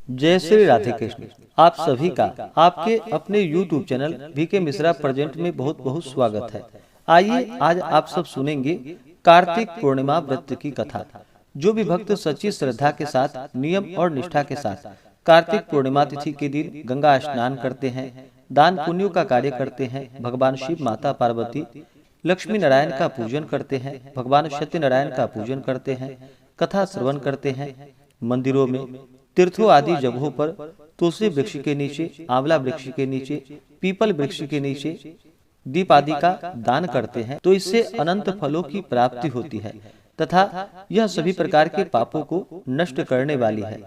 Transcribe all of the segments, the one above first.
जय श्री राधे कृष्ण। आप सभी का आपके अपने YouTube channel VK Mishra present में बहुत बहुत स्वागत है। आइए आज आप सब सुनेंगे कार्तिक पूर्णिमा व्रत की कथा। जो भी भक्त सच्ची श्रद्धा के साथ नियम और निष्ठा के साथ कार्तिक पूर्णिमा तिथि के दिन गंगा स्नान करते हैं, दान पुण्यों का कार्य करते हैं, भगवान शिव, माता पार्वती, लक्ष्मी नारायण का पूजन करते हैं, भगवान सत्यनारायण का पूजन करते हैं, कथा श्रवण करते हैं, मंदिरों में, तीर्थों आदि जगहों पर, तुलसी वृक्ष के नीचे, आंवला वृक्ष के नीचे, पीपल वृक्ष के नीचे दीप आदि का दान करते हैं तो इससे अनंत फलों की प्राप्ति होती है तथा यह सभी प्रकार के पापों को नष्ट करने वाली है।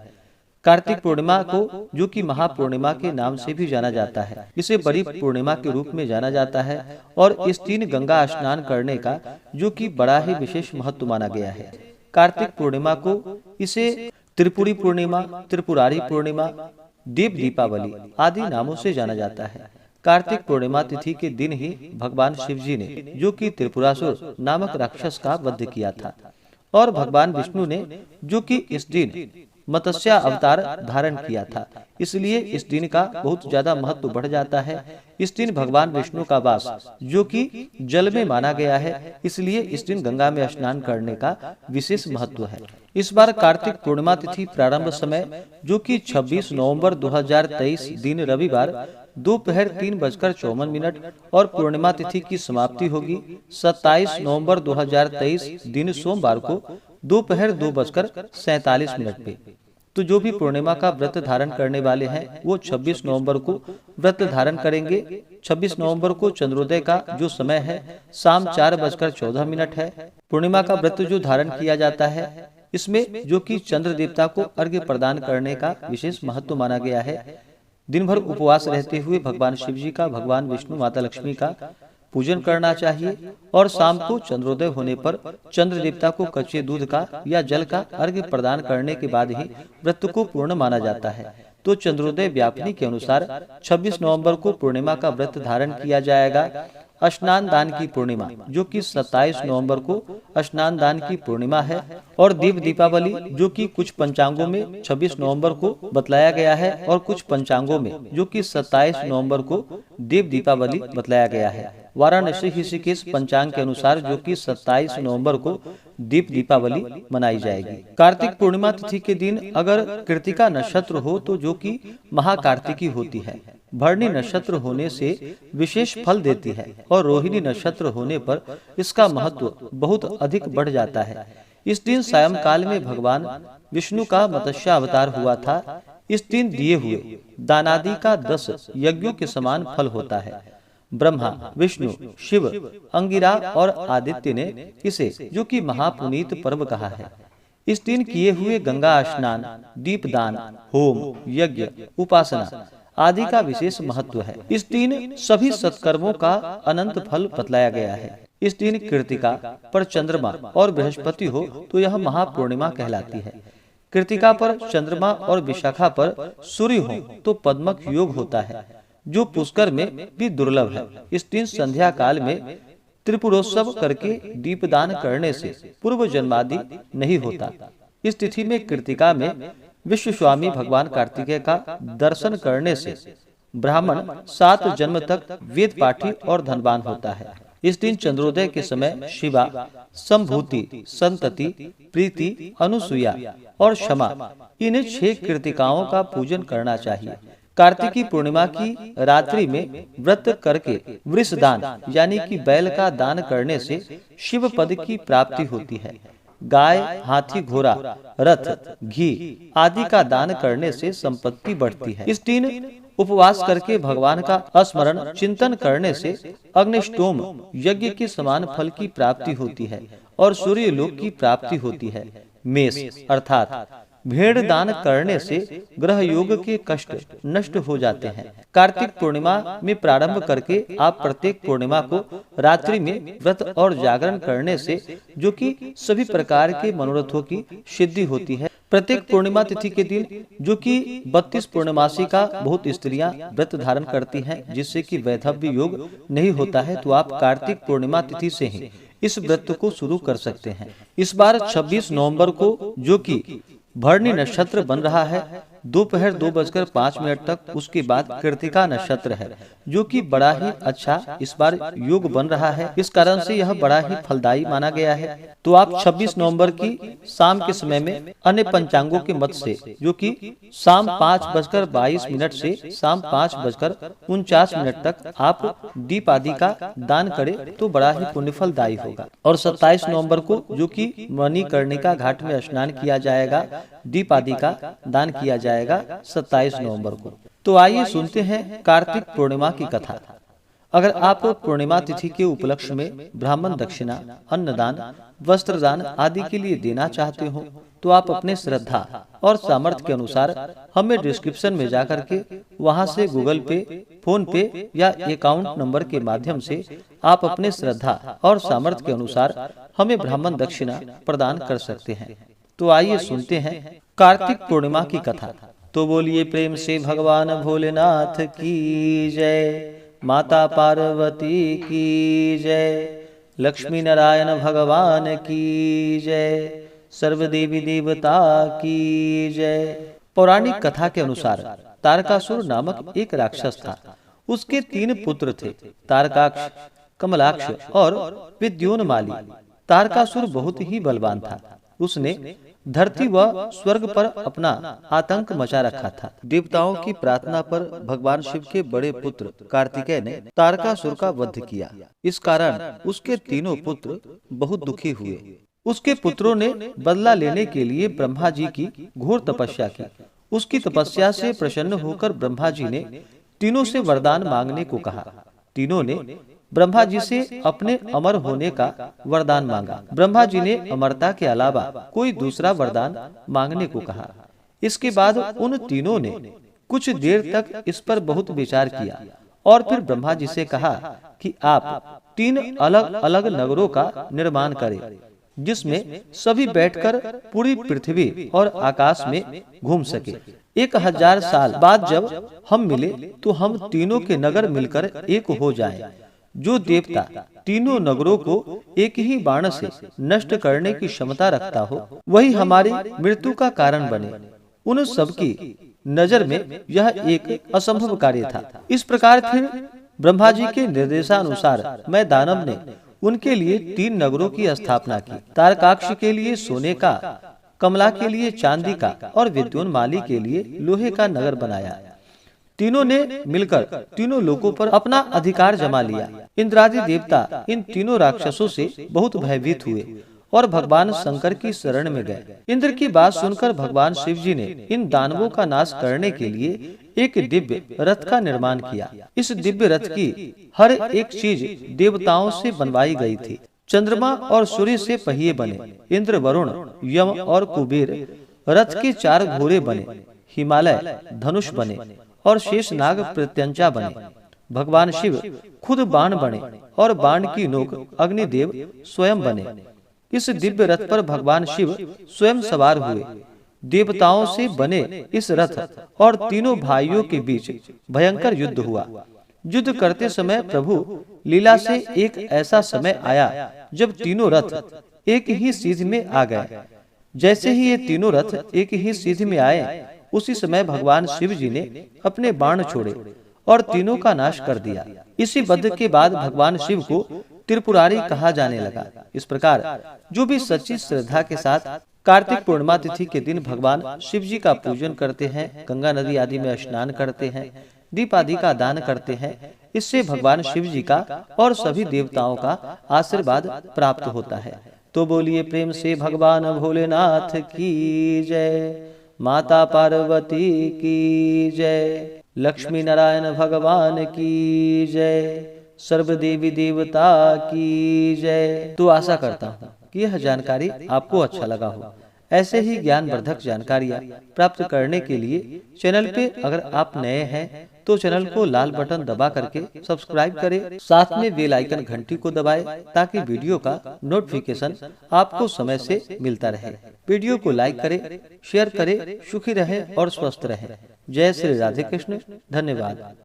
कार्तिक पूर्णिमा को, जो कि महापूर्णिमा के नाम से भी जाना जाता है, इसे बड़ी पूर्णिमा के रूप में जाना जाता है और इस दिन गंगा स्नान करने का जो कि बड़ा ही विशेष महत्व माना गया है। कार्तिक पूर्णिमा को इसे त्रिपुरी पूर्णिमा, त्रिपुरारी पूर्णिमा, दीप दीपावली आदि नामों से जाना जाता है। कार्तिक पूर्णिमा तिथि के दिन ही भगवान शिव जी ने, जो कि त्रिपुरासुर नामक राक्षस का वध किया था, और भगवान विष्णु ने, जो कि इस दिन मत्स्य अवतार धारण किया था, इसलिए इस दिन का बहुत ज्यादा महत्व बढ़ जाता है। इस दिन भगवान विष्णु का वास जो कि जल में माना गया है, इसलिए इस दिन गंगा में स्नान करने का विशेष महत्व है। इस बार कार्तिक पूर्णिमा तिथि प्रारंभ समय जो कि 26 नवंबर 2023 दिन रविवार दोपहर 3:54 और पूर्णिमा तिथि की समाप्ति होगी 27 नवंबर 2023 दिन सोमवार को दोपहर 2:47 पे। तो जो भी पूर्णिमा का व्रत धारण करने वाले हैं वो 26 नवंबर को व्रत धारण करेंगे। 26 नवंबर को चंद्रोदय का जो समय है शाम 4:14 है। पूर्णिमा का व्रत जो धारण किया जाता है, इसमें जो कि चंद्र देवता को अर्घ्य प्रदान करने का विशेष महत्व माना गया है। दिन भर उपवास रहते हुए भगवान शिव जी का, भगवान विष्णु, माता लक्ष्मी का पूजन करना चाहिए और शाम को चंद्रोदय होने पर चंद्र देवता को कच्चे दूध का या जल का अर्घ्य प्रदान करने के बाद ही व्रत को पूर्ण माना जाता है। तो चंद्रोदय व्यापनी के अनुसार 26 नवंबर को पूर्णिमा का व्रत धारण किया जाएगा। स्नान दान की पूर्णिमा जो कि 27 नवंबर को स्नान दान की पूर्णिमा है, और दीप दीपावली जो कि कुछ पंचांगों में 26 नवंबर को बतलाया गया है और कुछ पंचांगों में जो कि 27 नवंबर को दीप दीपावली बतलाया गया है। वाराणसी ऋषिकेश पंचांग के अनुसार जो कि 27 नवंबर को दीप दीपावली मनाई जाएगी। कार्तिक पूर्णिमा तिथि के दिन अगर कृतिका नक्षत्र हो तो जो कि महाकार्तिकी होती है, भरणी नक्षत्र होने से विशेष फल देती है और रोहिणी नक्षत्र होने पर इसका महत्व बहुत अधिक बढ़ जाता है। इस दिन सायंकाल में भगवान विष्णु का मत्स्य अवतार हुआ था। इस दिन दिए हुए दानादि का 10 यज्ञों के समान फल होता है। ब्रह्मा, विष्णु, शिव, अंगिरा और आदित्य ने इसे जो कि महापुनीत पर्व कहा है। इस दिन किए हुए गंगा स्नान, दीपदान, होम, यज्ञ, उपासना आदि का विशेष महत्व है। इस दिन सभी सत्कर्मों का अनंत फल बतलाया गया है। इस दिन कृतिका पर चंद्रमा और बृहस्पति हो तो यह महापूर्णिमा कहलाती है। कृतिका पर चंद्रमा और विशाखा पर सूर्य हो तो पद्मक योग होता है, जो पुष्कर में भी दुर्लभ है। इस दिन संध्या काल में त्रिपुरोत्सव करके दीपदान करने से पूर्व जन्मादि नहीं होता। इस तिथि में कृतिका में विश्व स्वामी भगवान कार्तिकेय का दर्शन करने से ब्राह्मण 7 जन्म तक वेद पाठी और धनवान होता है। इस दिन चंद्रोदय के समय शिवा, संभूति, संतति, प्रीति, अनुसुया और क्षमा इन 6 कृतिकाओं का पूजन करना चाहिए। कार्तिकी पूर्णिमा की रात्रि में व्रत करके वृषदान यानी कि बैल का दान करने से शिव पद की प्राप्ति होती है। गाय, हाथी, घोड़ा, रथ, घी आदि का दान करने से संपत्ति बढ़ती है। इस दिन उपवास करके भगवान का स्मरण चिंतन करने से अग्निष्टोम यज्ञ के समान फल की प्राप्ति होती है और सूर्य लोक की प्राप्ति होती है। मेष अर्थात भेड़ दान करने से ग्रह योग के कष्ट नष्ट हो जाते हैं। कार्तिक पूर्णिमा में प्रारंभ करके आप प्रत्येक पूर्णिमा को रात्रि में व्रत और जागरण करने से जो कि सभी प्रकार के मनोरथों की सिद्धि होती है। प्रत्येक पूर्णिमा तिथि के दिन जो कि 32 पूर्णमासी का बहुत स्त्रियां व्रत धारण करती हैं, जिससे कि वैधव्य योग नहीं होता है, तो आप कार्तिक पूर्णिमा तिथि से ही इस व्रत को शुरू कर सकते हैं। इस बार 26 नवंबर को जो कि भरणी नक्षत्र बन रहा है, दोपहर 2:05 तक। उसके बाद कृतिका नक्षत्र है, जो कि बड़ा ही अच्छा इस बार योग बन रहा है। इस कारण से यह बड़ा ही फलदायी माना गया है। तो आप 26 नवंबर की शाम के समय में अन्य पंचांगों के मत से, जो कि शाम 5:22 से शाम 5:49 तक आप दीप आदि का दान करें तो बड़ा ही पुण्यफलदायी होगा। और 27 नवंबर को, जो कि मणिकर्णिका घाट में स्नान किया जाएगा, दीप आदि का दान किया जाएगा 27 नवंबर को। तो आइए सुनते हैं कार्तिक पूर्णिमा की कथा। अगर आप पूर्णिमा तिथि के उपलक्ष्य में ब्राह्मण दक्षिणा, अन्नदान, वस्त्रदान आदि के लिए देना चाहते हो तो आप अपने श्रद्धा और सामर्थ्य के अनुसार हमें डिस्क्रिप्शन में जाकर के वहां से गूगल पे, फोन पे या अकाउंट नंबर के माध्यम से आप अपने श्रद्धा और सामर्थ्य के अनुसार हमें ब्राह्मण दक्षिणा प्रदान कर सकते हैं। तो आइए सुनते हैं कार्तिक पूर्णिमा की कथा। तो बोलिए प्रेम से भगवान भोलेनाथ की जय, माता पार्वती की जय, लक्ष्मी नारायण भगवान की जय, सर्वदेवी देवता की जय। पौराणिक कथा के अनुसार तारकासुर नामक एक राक्षस था। उसके 3 पुत्र थे, तारकाक्ष, कमलाक्ष और विद्योन्माली। तारकासुर बहुत ही बलवान था। उसने धरती व स्वर्ग पर अपना आतंक मचा रखा था। देवताओं की प्रार्थना पर भगवान शिव के बड़े पुत्र कार्तिकेय ने तारकासुर का वध किया। इस कारण उसके 3 पुत्र बहुत दुखी हुए। उसके पुत्रों ने बदला लेने के लिए ब्रह्मा जी की घोर तपस्या की। उसकी तपस्या से प्रसन्न होकर ब्रह्मा जी ने तीनों से वरदान मांगने को कहा। तीनों ने ब्रह्मा जी से अपने अमर होने का वरदान मांगा। ब्रह्मा जी ने अमरता के अलावा कोई दूसरा वरदान मांगने को कहा। इसके बाद उन तीनों ने कुछ देर तक इस पर बहुत विचार किया और फिर ब्रह्मा जी से कहा कि आप 3 अलग अलग नगरों का निर्माण करें, जिसमें सभी बैठकर पूरी पृथ्वी और आकाश में घूम सके। 1000 साल बाद जब हम मिले तो हम तीनों के नगर मिलकर एक हो जाएं। जो देवता तीनों नगरों को एक ही बाण से नष्ट करने की क्षमता रखता हो, वही हमारी मृत्यु का कारण बने। उन सबकी नजर में यह एक असंभव कार्य था। इस प्रकार फिर ब्रह्मा जी के निर्देशानुसार मैं दानव ने उनके लिए 3 नगरों की स्थापना की। तारकाक्ष के लिए सोने का, कमला के लिए चांदी का और विद्योन्माली के लिए लोहे का नगर बनाया। तीनों ने मिलकर तीनों लोगों पर अपना अधिकार जमा लिया। इंद्रादि देवता इन तीनों राक्षसों से बहुत भयभीत हुए और भगवान शंकर की शरण में गए। इंद्र की बात सुनकर भगवान शिव जी ने इन दानवों का नाश करने के लिए एक दिव्य रथ का निर्माण किया। इस दिव्य रथ की हर एक चीज देवताओं से बनवाई गई थी। चंद्रमा और सूर्य से पहिए बने, इंद्र, वरुण, यम और कुबेर रथ के 4 घोड़े बने, हिमालय धनुष बने और शेषनाग प्रत्यंचा बने। भगवान शिव खुद बाण बने और बाण की नोक अग्निदेव स्वयं बने। इस दिव्य रथ पर भगवान शिव स्वयं सवार हुए। देवताओं से बने इस रथ और तीनों भाइयों के बीच भयंकर युद्ध हुआ। युद्ध करते समय प्रभु लीला से एक ऐसा समय आया जब तीनों रथ एक ही सीध में आ गए। जैसे ही ये तीनों रथ एक ही सीध में आए, उसी समय भगवान शिव जी ने अपने बाण छोड़े और तीनों का नाश कर दिया। इसी वध के बाद भगवान शिव को त्रिपुरारी कहा जाने लगा। इस प्रकार जो भी सच्ची श्रद्धा के साथ कार्तिक पूर्णिमा तिथि के दिन भगवान शिव जी का पूजन करते हैं, गंगा नदी आदि में स्नान करते हैं, दीप आदि का दान करते हैं, इससे भगवान शिव जी का और सभी देवताओं का आशीर्वाद प्राप्त होता है। तो बोलिए प्रेम से भगवान भोलेनाथ की जय, माता पार्वती की जय, लक्ष्मी नारायण भगवान की जय, सर्वदेवी देवता की जय। तो आशा करता हूँ कि यह जानकारी आपको अच्छा लगा हो। ऐसे ही ज्ञानवर्धक जानकारियाँ प्राप्त करने के लिए चैनल पे अगर आप नए हैं तो चैनल को लाल बटन दबा करके सब्सक्राइब करें, साथ में बेल आइकन घंटी को दबाएं ताकि वीडियो का नोटिफिकेशन आपको समय से मिलता रहे। वीडियो को लाइक करें, शेयर करें, सुखी रहें और स्वस्थ रहें। जय श्री राधे कृष्ण। धन्यवाद।